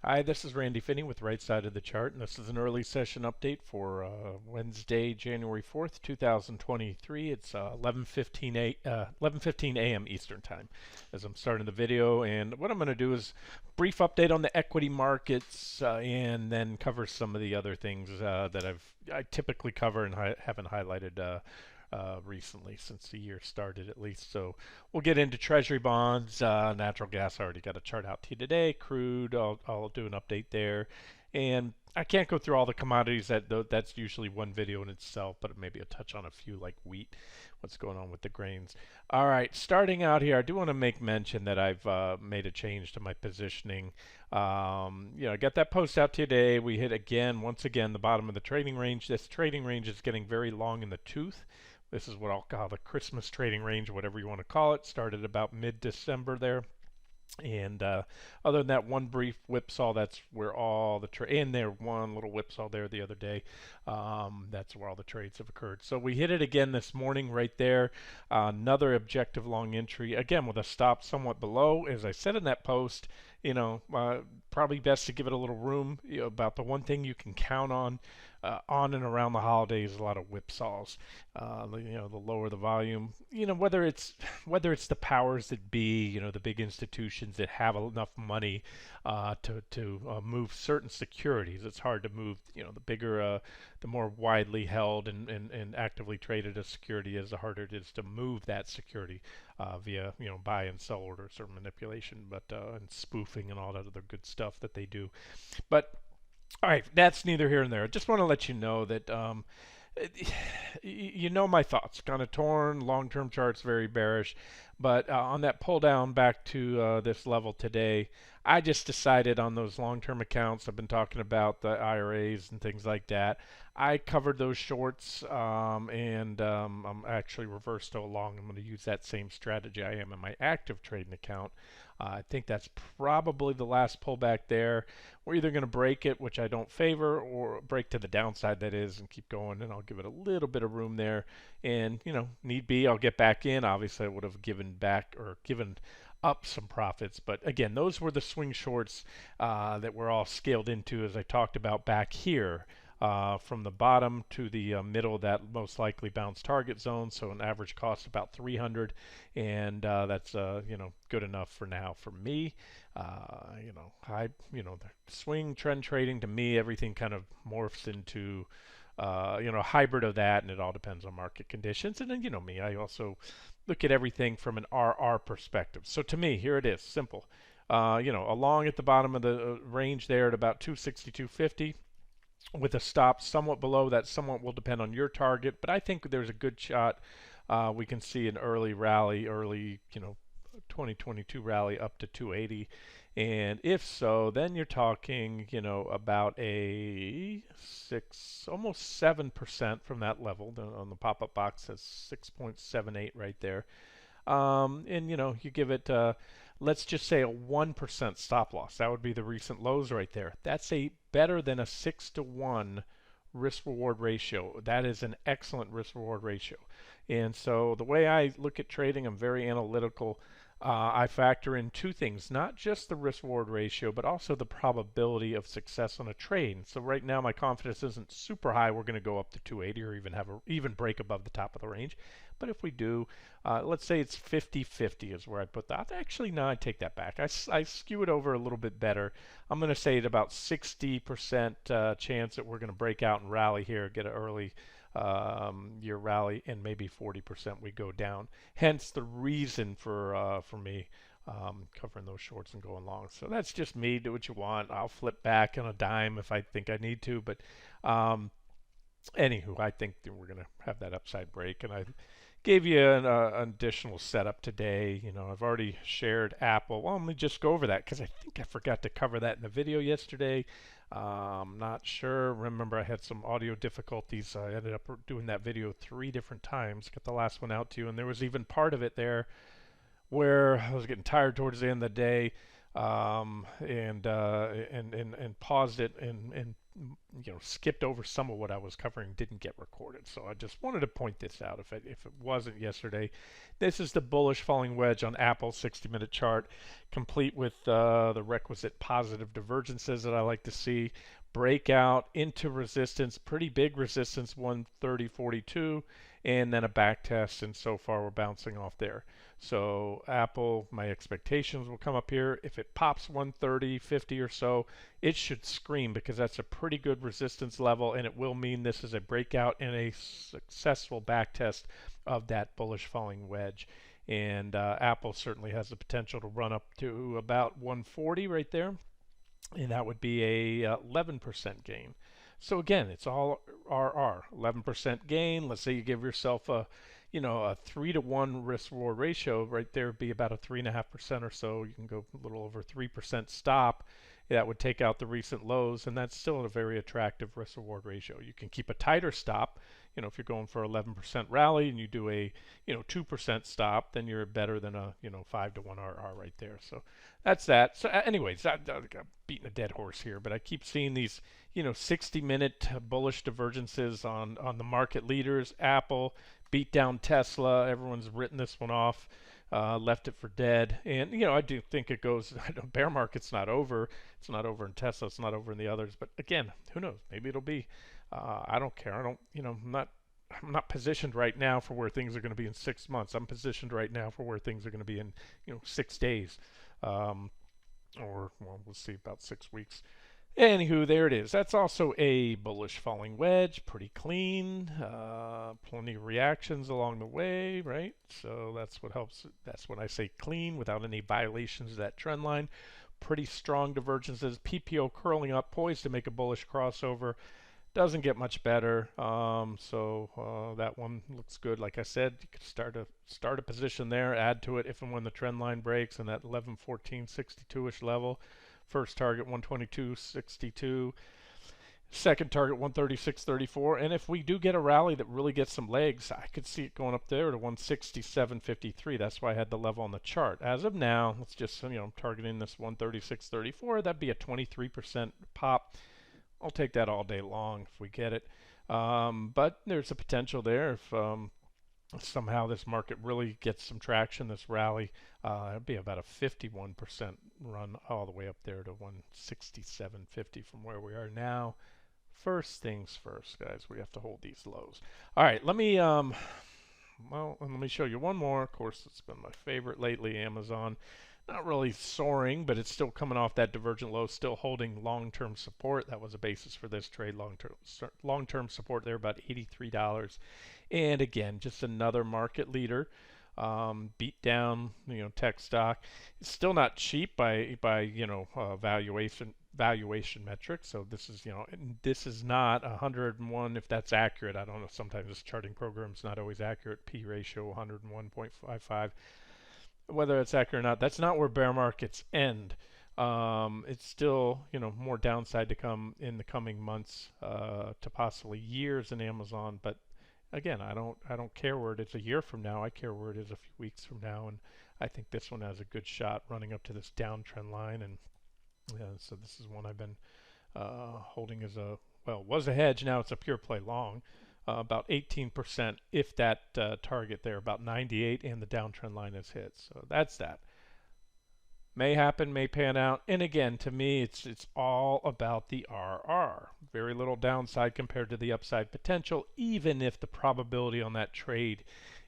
Hi, this is Randy Finney with Right Side of the Chart, and this is an early session update for Wednesday, January 4th, 2023. It's 11:15 a.m. Eastern Time as I'm starting the video. And what I'm going to do is brief update on the equity markets and then cover some of the other things that I typically cover and haven't highlighted recently since the year started at least. So we'll get into Treasury bonds, natural gas. I already got a chart out to you today. Crude, I'll do an update there. And I can't go through all the commodities. That's usually one video in itself, but maybe a touch on a few like wheat, what's going on with the grains. All right, starting out here, I do want to make mention that I've made a change to my positioning. I got that post out today. We hit once again, the bottom of the trading range. This trading range is getting very long in the tooth. This is what I'll call the Christmas trading range, whatever you want to call it. Started about mid-December there. And other than that one brief whipsaw, that's where all the and there one little whipsaw there the other day. That's where all the trades have occurred. So we hit it again this morning right there. Another objective long entry again with a stop somewhat below. As I said in that post, probably best to give it a little room. About the one thing you can count on and around the holidays, a lot of whipsaws. The lower the volume, whether it's the powers that be, the big institutions that have enough money to move certain securities. It's hard to move, the bigger, the more widely held and actively traded a security is, the harder it is to move that security via, buy and sell orders or manipulation, and spoofing and all that other good stuff that they do. But all right, that's neither here nor there. I just want to let you know that my thoughts. Kind of torn. Long-term charts very bearish, but on that pull down back to this level today, I just decided on those long-term accounts. I've been talking about the IRAs and things like that. I covered those shorts, and I'm actually reversed to a long. I'm going to use that same strategy I am in my active trading account. I think that's probably the last pullback there. We're either going to break it, which I don't favor, or break to the downside, that is, and keep going, and I'll give it a little bit of room there. And, need be, I'll get back in. Obviously, I would have given back or given up some profits. But again, those were the swing shorts that were all scaled into, as I talked about back here. From the bottom to the middle of that most likely bounce target zone, so an average cost about 300, and that's good enough for now for me. The swing trend trading, to me, everything kind of morphs into a hybrid of that, and it all depends on market conditions. And then me, I also look at everything from an RR perspective. So to me, here it is, simple. Along at the bottom of the range there at about 262.50. With a stop somewhat below that. Somewhat will depend on your target, but I think there's a good shot we can see an early 2022 rally up to 280. And if so, then you're talking, about a almost 7% from that level. On the pop-up box says 6.78 right there. And you give it, let's just say a 1% stop loss. That would be the recent lows right there. That's better than a 6-to-1 risk-reward ratio. That is an excellent risk-reward ratio. And so the way I look at trading, I'm very analytical. I factor in two things, not just the risk-reward ratio, but also the probability of success on a trade. So right now my confidence isn't super high. We're going to go up to 280 or even break above the top of the range. But if we do, let's say it's 50-50 is where I'd put that. Actually, no, I take that back. I skew it over a little bit better. I'm going to say at about 60% chance that we're going to break out and rally here, get an early year rally, and maybe 40% we go down. Hence the reason for me covering those shorts and going long. So that's just me. Do what you want. I'll flip back on a dime if I think I need to. But anywho, I think that we're going to have that upside break, and I gave you an additional setup today. I've already shared Apple. Well, let me just go over that because I think I forgot to cover that in the video yesterday. I'm not sure. Remember, I had some audio difficulties. I ended up doing that video 3 different times. Got the last one out to you, and there was even part of it there where I was getting tired towards the end of the day, and paused it and skipped over some of what I was covering, didn't get recorded. So I just wanted to point this out if it wasn't yesterday. This is the bullish falling wedge on Apple's 60-minute chart, complete with the requisite positive divergences that I like to see. Breakout into resistance, pretty big resistance, 130.42, and then a back test, and so far we're bouncing off there. So Apple, my expectations will come up here. If it pops 130.50 or so, it should scream, because that's a pretty good resistance level, and it will mean this is a breakout and a successful back test of that bullish falling wedge. And Apple certainly has the potential to run up to about 140 right there, and that would be a 11% gain. So again, it's all RR, 11% gain. Let's say you give yourself a 3-to-1 risk reward ratio. Right there would be about a 3.5% or so. You can go a little over 3% stop. That would take out the recent lows, and that's still a very attractive risk reward ratio. You can keep a tighter stop. If you're going for 11% rally and you do a 2% stop, then you're better than a 5-to-1 RR right there. So that's that. So anyways, I'm beating a dead horse here, but I keep seeing these 60-minute bullish divergences on the market leaders. Apple beat down Tesla. Everyone's written this one off, left it for dead. And I do think it goes. Bear market's not over. It's not over in Tesla. It's not over in the others. But again, who knows? Maybe it'll be. I don't care. I don't. I'm not positioned right now for where things are going to be in 6 months. I'm positioned right now for where things are going to be in 6 days, or well, we'll see, about 6 weeks. Anywho, there it is. That's also a bullish falling wedge, pretty clean, plenty of reactions along the way, right? So that's what helps. That's when I say clean, without any violations of that trend line. Pretty strong divergences. PPO curling up, poised to make a bullish crossover. Doesn't get much better. So that one looks good. Like I said, you could start a position there, add to it if and when the trend line breaks, and that 11.1462-ish level. First target 122.62, second target 136.34, and if we do get a rally that really gets some legs, I could see it going up there to 167.53. That's why I had the level on the chart. As of now, let's just I'm targeting this 136.34. That'd be a 23% pop. I'll take that all day long if we get it. But there's a potential there if somehow this market really gets some traction, this rally. It'd be about a 51% run all the way up there to 167.50 from where we are now. First things first, guys, we have to hold these lows. All right, let me show you one more. Of course, it's been my favorite lately, Amazon. Not really soaring, but it's still coming off that divergent low, still holding long-term support. That was a basis for this trade, long-term support there, about $83. And again, just another market leader. Beat down, tech stock. It's still not cheap by valuation metrics. So this is not 101 if that's accurate. I don't know. Sometimes this charting program is not always accurate. P ratio 101.55. Whether it's accurate or not, that's not where bear markets end. It's still, more downside to come in the coming months, to possibly years in Amazon. But again, I don't care where it is a year from now. I care where it is a few weeks from now, and I think this one has a good shot running up to this downtrend line. And so this is one I've been holding as was a hedge. Now it's a pure play long. About 18% if that target there, about 98, and the downtrend line is hit. So that's that. May happen, may pan out. And again, to me, it's all about the RR. Very little downside compared to the upside potential, even if the probability on that trade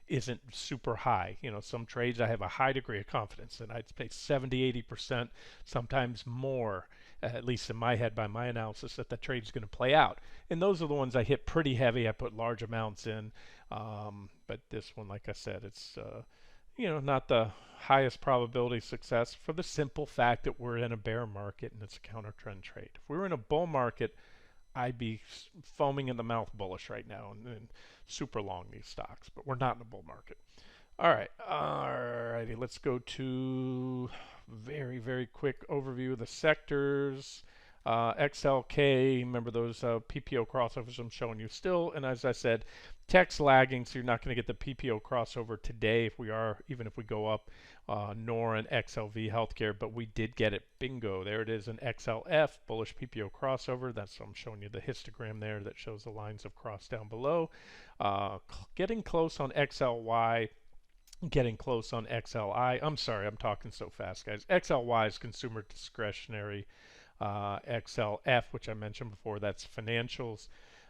isn't super high. Some trades I have a high degree of confidence in. I'd say 70, 80%, sometimes more, at least in my head by my analysis, that the trade's going to play out. And those are the ones I hit pretty heavy. I put large amounts in. But this one, like I said, it's not the highest probability success, for the simple fact that we're in a bear market and it's a counter trend trade. If we were in a bull market, I'd be foaming in the mouth bullish right now and super long these stocks, but we're not in a bull market. All righty, let's go to very, very quick overview of the sectors. XLK, remember those PPO crossovers I'm showing you still, and as I said, tech's lagging, so you're not going to get the PPO crossover today if we are, even if we go up, nor an XLV healthcare, but we did get it. Bingo, there it is, an XLF bullish PPO crossover. That's what I'm showing you the histogram there that shows the lines of cross down below. Getting close on XLY. Getting close on XLI. I'm sorry, I'm talking so fast, guys. XLY is consumer discretionary. XLF, which I mentioned before, that's financials.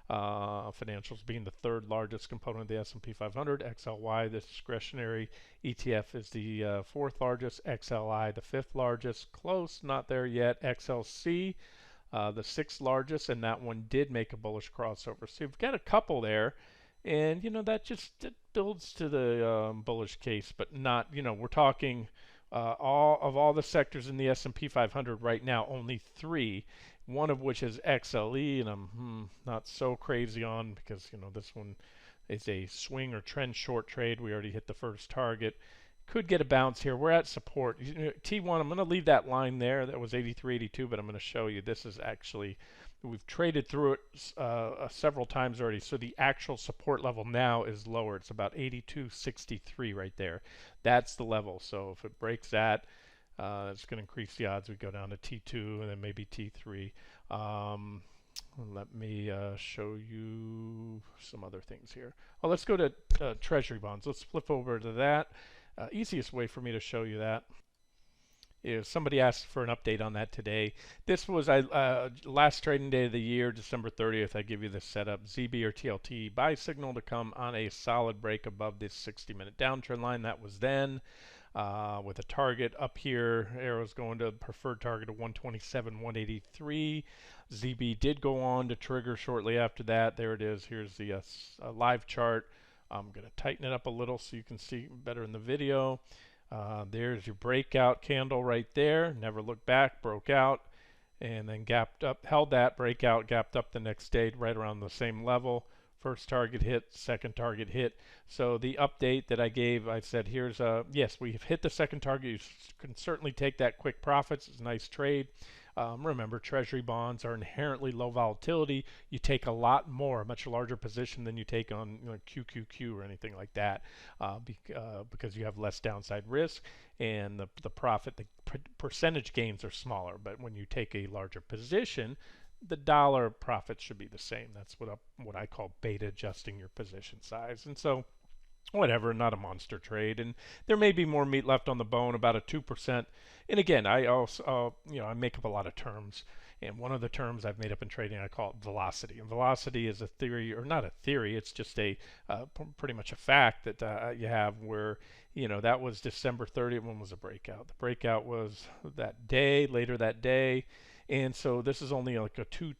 Financials being the third largest component of the S&P 500. XLY, the discretionary ETF, is the fourth largest. XLI, the fifth largest. Close, not there yet. XLC, the sixth largest, and that one did make a bullish crossover. So you've got a couple there, and that just it builds to the bullish case, but not. We're talking all the sectors in the S&P 500 right now, only three, one of which is XLE, and I'm not so crazy on because this one is a swing or trend short trade. We already hit the first target. Could get a bounce here. We're at support. T1, I'm going to leave that line there. That was 83.82, but I'm going to show you this is actually, we've traded through it several times already. So the actual support level now is lower. It's about 82.63 right there. That's the level. So if it breaks that, it's going to increase the odds we go down to T2 and then maybe T3. Let me show you some other things here. Oh, let's go to Treasury bonds. Let's flip over to that. Easiest way for me to show you that is somebody asked for an update on that today. This was last trading day of the year, December 30th. I give you the setup, ZB or TLT buy signal to come on a solid break above this 60-minute downtrend line. That was then with a target up here, arrows going to preferred target of 127.183. ZB did go on to trigger shortly after that. There it is. Here's the live chart. I'm going to tighten it up a little so you can see better in the video. There's your breakout candle right there. Never looked back, broke out, and then gapped up, held that breakout, gapped up the next day right around the same level. First target hit, second target hit. So the update that I gave, I said, here's yes, we've hit the second target. You can certainly take that quick profits. It's a nice trade. Remember, Treasury bonds are inherently low volatility. You take a lot more, a much larger position than you take on QQQ or anything like that, because you have less downside risk, and the profit, the percentage gains are smaller. But when you take a larger position, the dollar profit should be the same. That's what I call beta adjusting your position size. And so whatever, not a monster trade, and there may be more meat left on the bone, about a 2%. And again, I also I make up a lot of terms, and one of the terms I've made up in trading, I call it velocity. And velocity is a theory, or not a theory, it's just a pretty much a fact that you have where that was December 30th. When was the breakout? The breakout was that day, later that day. And so this is only like a 2-3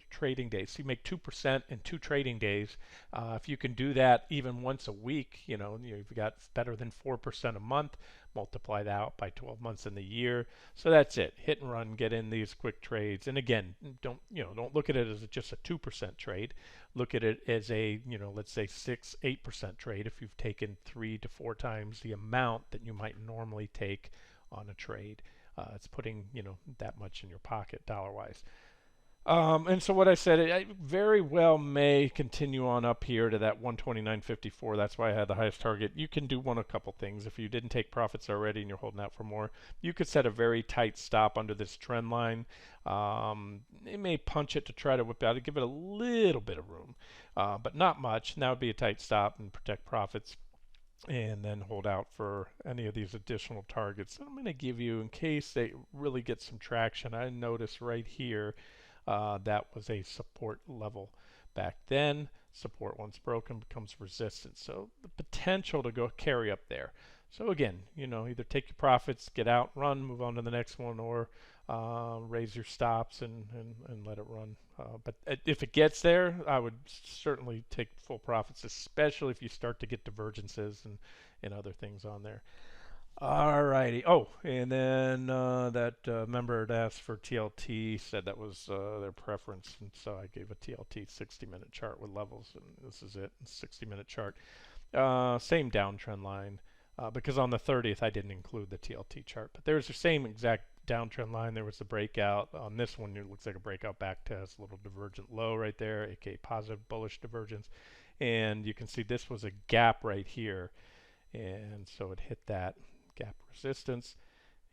trading days. So you make 2% in 2 trading days. If you can do that even once a week, you've got better than 4% a month. Multiply that out by 12 months in the year. So that's it. Hit and run. Get in these quick trades. And again, don't look at it as just a 2% trade. Look at it as a let's say 6-8% trade. If you've taken 3 to 4 times the amount that you might normally take on a trade. It's putting that much in your pocket dollar-wise. And so what I said, I very well may continue on up here to that 129.54. That's why I had the highest target. You can do a couple things. If you didn't take profits already and you're holding out for more, you could set a very tight stop under this trend line. It may punch it to try to whip out it, give it a little bit of room, but not much. And that would be a tight stop and protect profits. And then hold out for any of these additional targets. I'm going to give you, in case they really get some traction, I notice right here that was a support level back then. Support once broken becomes resistance. So the potential to go carry up there. So again, either take your profits, get out, run, move on to the next one, or raise your stops and let it run. But if it gets there, I would certainly take full profits, especially if you start to get divergences and other things on there. Alrighty. Oh, and then that member had asked for TLT, said that was their preference, and so I gave a TLT 60-minute chart with levels, and this is it, 60-minute chart. Same downtrend line, because on the 30th I didn't include the TLT chart, but there's the same exact downtrend line. There was the breakout. On this one, it looks like a breakout back test, a little divergent low right there, aka positive bullish divergence. And you can see this was a gap right here. And so it hit that gap resistance.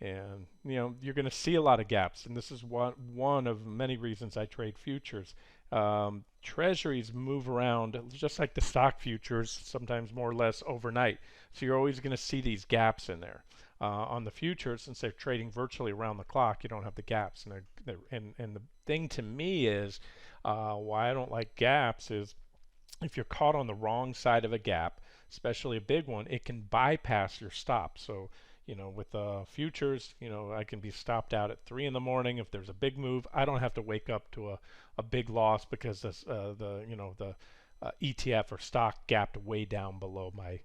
And you're going to see a lot of gaps, and this is one of many reasons I trade futures. Treasuries move around just like the stock futures, sometimes more or less overnight. So you're always going to see these gaps in there. On the futures, since they're trading virtually around the clock, you don't have the gaps. And the thing to me is why I don't like gaps is if you're caught on the wrong side of a gap, especially a big one, it can bypass your stop. So with futures, I can be stopped out at 3 in the morning. If there's a big move, I don't have to wake up to a big loss because the ETF or stock gapped way down below my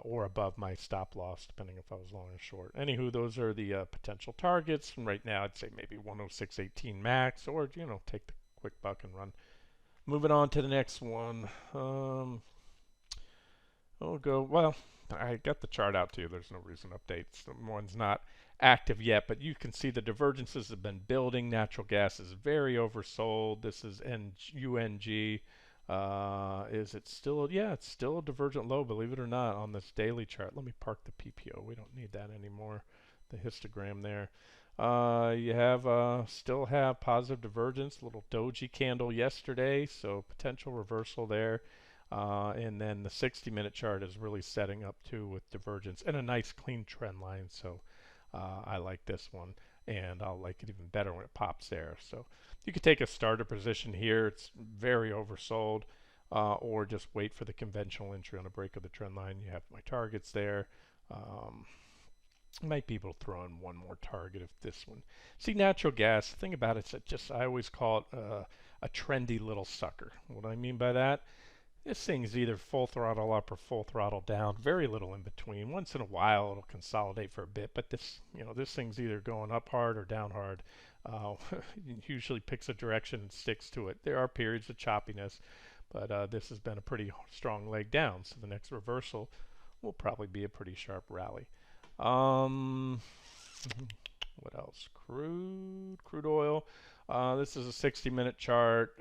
or above my stop loss, depending if I was long or short. Anywho, those are the potential targets. And right now, I'd say maybe 106.18 max, or take the quick buck and run. Moving on to the next one. Well, I got the chart out to you. There's no reason to update. One's not active yet, but you can see the divergences have been building. Natural gas is very oversold. This is UNG. Is it still? Yeah, it's still a divergent low, believe it or not, on this daily chart. Let me park the PPO. We don't need that anymore. The histogram there. You still have positive divergence, little doji candle yesterday, so potential reversal there. And then the 60-minute chart is really setting up too with divergence and a nice clean trend line. So I like this one, and I'll like it even better when it pops there. So you could take a starter position here. It's very oversold, or just wait for the conventional entry on a break of the trend line. You have my targets there. Might be able to throw in one more target if this one. See, natural gas, the thing about it is I always call it a trendy little sucker. What do I mean by that? This thing's either full throttle up or full throttle down. Very little in between. Once in a while, it'll consolidate for a bit, but this thing's either going up hard or down hard. It usually picks a direction and sticks to it. There are periods of choppiness, but this has been a pretty strong leg down. So the next reversal will probably be a pretty sharp rally. What else? Crude oil. This is a 60-minute chart.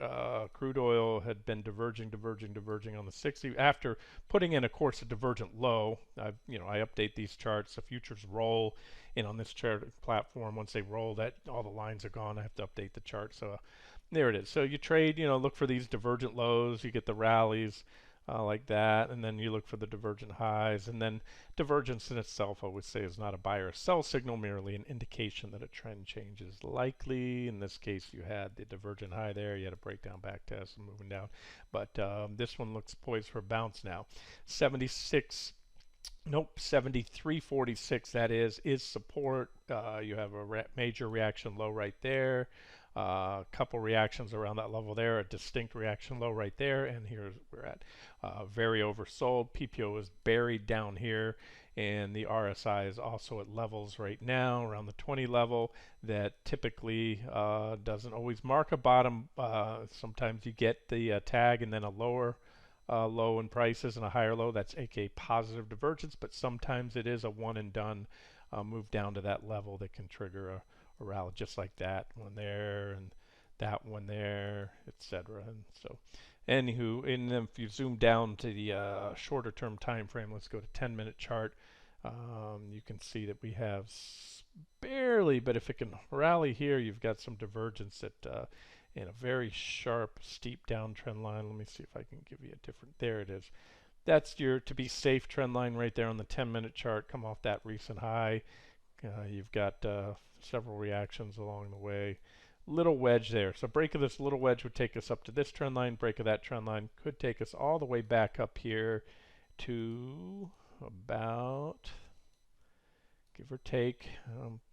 Crude oil had been diverging on the 60 after putting in, of course, a divergent low. I update these charts. The futures roll in on this chart platform. Once they roll, that all the lines are gone. I have to update the chart. So there it is. So you trade, look for these divergent lows. You get the rallies. Like that, and then you look for the divergent highs, and then divergence in itself, I would say, is not a buy or a sell signal, merely an indication that a trend change is likely. In this case, you had the divergent high there, you had a breakdown back test and moving down, but this one looks poised for a bounce now. 73.46, that is support. You have a major reaction low right there. A couple reactions around that level there, a distinct reaction low right there, and here's we're at very oversold. PPO is buried down here, and the RSI is also at levels right now around the 20 level that typically doesn't always mark a bottom. Sometimes you get the tag and then a lower low in prices and a higher low. That's aka positive divergence, but sometimes it is a one and done move down to that level that can trigger a rally, just like that one there and that one there, etc. And so anywho, and then if you zoom down to the shorter term time frame, let's go to 10-minute chart. You can see that we have barely, but if it can rally here, you've got some divergence at in a very sharp steep downtrend line. Let me see if I can give you a different, there it is. That's your to be safe trend line right there on the 10-minute chart. Come off that recent high. You've got several reactions along the way. Little wedge there. So break of this little wedge would take us up to this trend line. Break of that trend line could take us all the way back up here to about, give or take,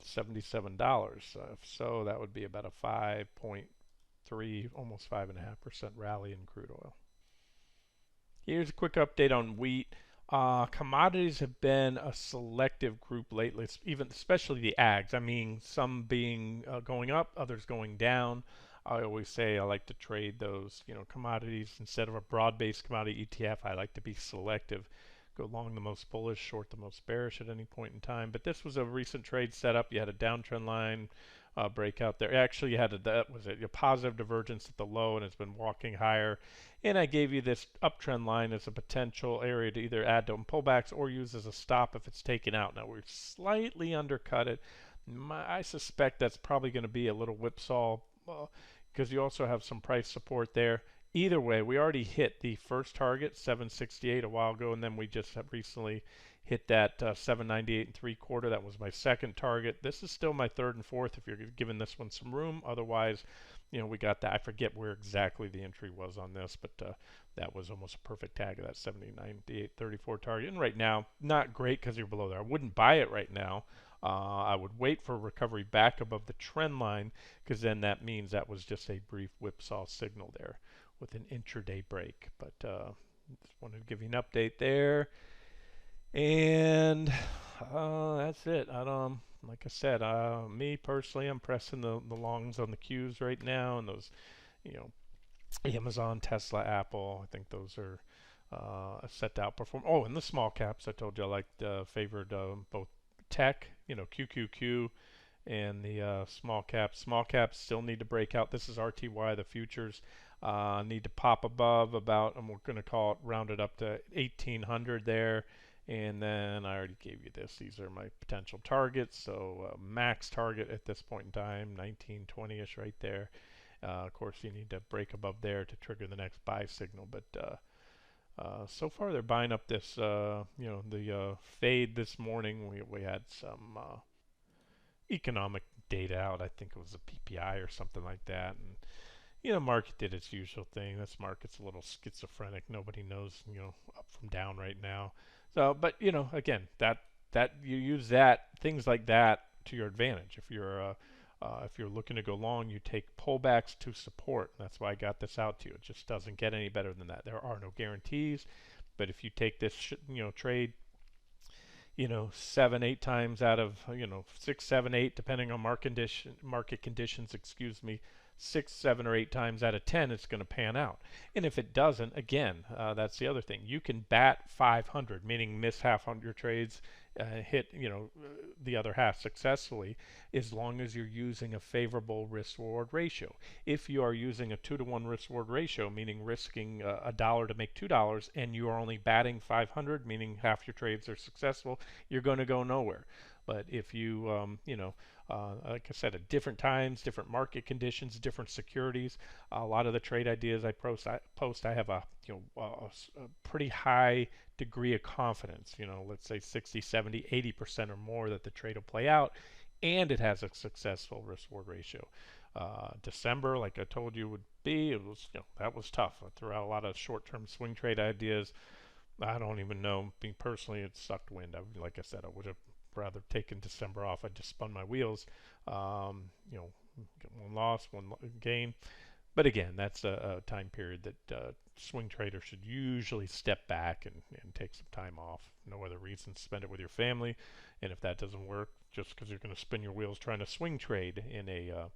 $77. So that would be about a 5.3, almost 5.5% rally in crude oil. Here's a quick update on wheat. Commodities have been a selective group lately, especially the ags. I mean, some being going up, others going down. I always say I like to trade those, commodities instead of a broad-based commodity ETF. I like to be selective. go long the most bullish, short the most bearish at any point in time. But this was a recent trade setup. You had a downtrend line breakout there. Actually, you had a positive divergence at the low, and it's been walking higher. And I gave you this uptrend line as a potential area to either add to pullbacks or use as a stop if it's taken out. Now we've slightly undercut it. I suspect that's probably going to be a little whipsaw because you also have some price support there. Either way, we already hit the first target, 768, a while ago, and then we just have recently hit that 798 and 3/4. That was my second target. This is still my third and fourth if you're giving this one some room. Otherwise, we got that. I forget where exactly the entry was on this, but that was almost a perfect tag of that 798.34 target. And right now, not great because you're below there. I wouldn't buy it right now. I would wait for recovery back above the trend line because then that means that was just a brief whipsaw signal there with an intraday break. But just wanted to give you an update there. And that's it. Like I said, me personally, I'm pressing the longs on the Qs right now, and those, Amazon, Tesla, Apple. I think those are set to outperform. Oh, and the small caps. I told you I liked favored both tech, QQQ, and the small caps. Small caps still need to break out. This is RTY, the futures. Need to pop above about, and we're going to call it rounded up to 1800 there. And then I already gave you this. These are my potential targets. So max target at this point in time, 1920-ish right there. Of course, you need to break above there to trigger the next buy signal. But so far, they're buying up this, the fade this morning. We had some economic data out. I think it was a PPI or something like that. And market did its usual thing. This market's a little schizophrenic. Nobody knows, up from down right now. So, but again, that you use things like that to your advantage. If you're looking to go long, you take pullbacks to support. That's why I got this out to you. It just doesn't get any better than that. There are no guarantees, but if you take this, trade, 7, 8 times out of 6, 7, 8, depending on market conditions, 6, 7, or 8 times out of 10, it's going to pan out. And if it doesn't, again, that's the other thing. You can bat 500, meaning miss half on your trades, hit the other half successfully, as long as you're using a favorable risk-reward ratio. If you are using a 2-to-1 risk-reward ratio, meaning risking $1 to make $2, and you are only batting 500, meaning half your trades are successful, you're going to go nowhere. But if you, like I said, at different times, different market conditions, different securities, a lot of the trade ideas I post, I have a pretty high degree of confidence. Let's say 60, 70, 80% or more that the trade will play out, and it has a successful risk-reward ratio. December, like I told you, would be. It was, that was tough. I threw out a lot of short-term swing trade ideas. I don't even know. Me personally, it sucked wind. Like I said, I would have rather taken December off. I just spun my wheels. One loss, one gain. But again, that's a time period that swing traders should usually step back and take some time off. No other reason. Spend it with your family. And if that doesn't work, just because you're going to spin your wheels trying to swing trade in a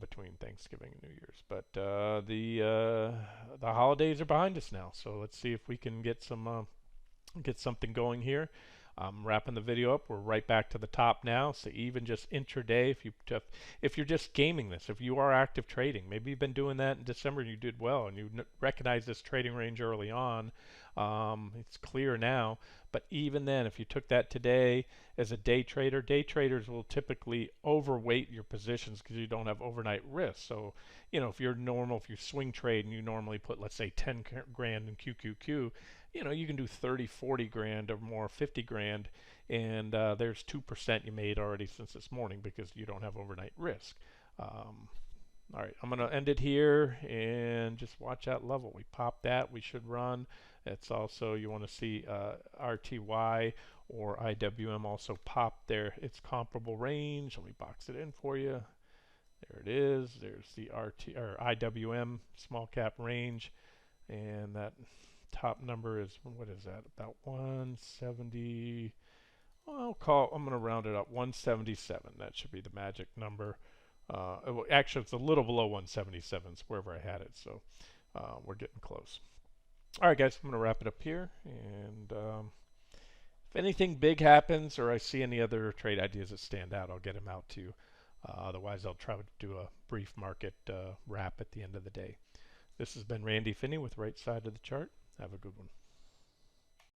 between Thanksgiving and New Year's. But the holidays are behind us now, so let's see if we can get something going here. I'm wrapping the video up. We're right back to the top now. So even just intraday, if you're just gaming this, if you are active trading, maybe you've been doing that in December and you did well, and you recognize this trading range early on. It's clear now. But even then, if you took that today as a day traders will typically overweight your positions because you don't have overnight risk. So, if you swing trade and you normally put, let's say, 10 grand in QQQ, you can do 30, 40 grand or more, 50 grand, and there's 2% you made already since this morning because you don't have overnight risk. All right, I'm going to end it here and just watch that level. We pop that, we should run. It's also, you want to see RTY or IWM also pop there. Its comparable range. Let me box it in for you. There it is. There's the IWM small cap range, and that top number is, what is that? About 170. Well, I'm going to round it up, 177. That should be the magic number. Actually, it's a little below 177. It's wherever I had it, so we're getting close. All right, guys, I'm going to wrap it up here. And if anything big happens or I see any other trade ideas that stand out, I'll get them out too. Otherwise, I'll try to do a brief market wrap at the end of the day. This has been Randy Finney with Right Side of the Chart. Have a good one.